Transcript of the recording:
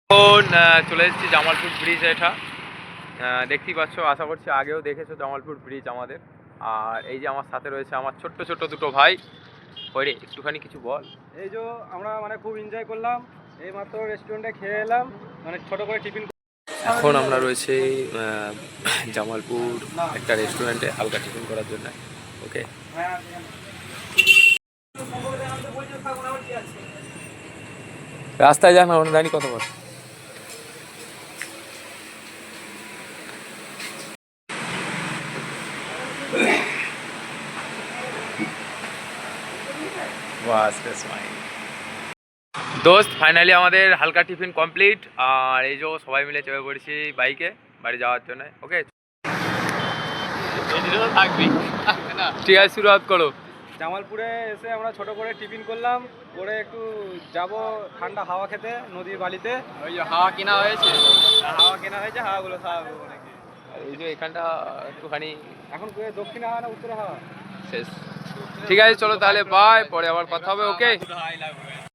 এখন চলে এসেছি জামালপুর ব্রিজ। এটা দেখতেই পাচ্ছ, আশা করছি আগেও দেখেছো জামালপুর ব্রিজ আমাদের। আর এই যে আমার সাথে রয়েছে আমার ছোট্ট ছোট্ট দুটো ভাই। ওরে একটুখানি কিছু বল। এই যে আমরা খুব এনজয় করলাম, এই মাত্র রেস্টুরেন্টে খেয়ে এলাম, ছোট করে টিফিন। এখন আমরা রয়েছে জামালপুর একটা রেস্টুরেন্টে হালকা টিফিন করার জন্য। ওকে, রাস্তায় যাক না, ওখানে জানি কত বড়। দোস্ত ফাইনালি আমাদের হালকা টিফিন কমপ্লিট। আর এই যে সবাই মিলে চেপে পড়েছি বাইকে বাড়ি যাওয়ার জন্য। ওকে, ঠিক আছে, শুরুয়াত করো। জামালপুরে এসে আমরা ছোট করে টিফিন করলাম, করে একটু যাব ঠান্ডা হাওয়া খেতে নদীর বালিতে। ওই যে হাওয়া কেনা হয়েছে, হাওয়াগুলো খাওয়া নাকি। আর এই যে এখানটা একটুখানি এখন দক্ষিণে হাওয়া না উত্তরে হাওয়া? শেষ। ঠিক আছে, চলো তাহলে বাই, পরে আবার কথা হবে। ওকে।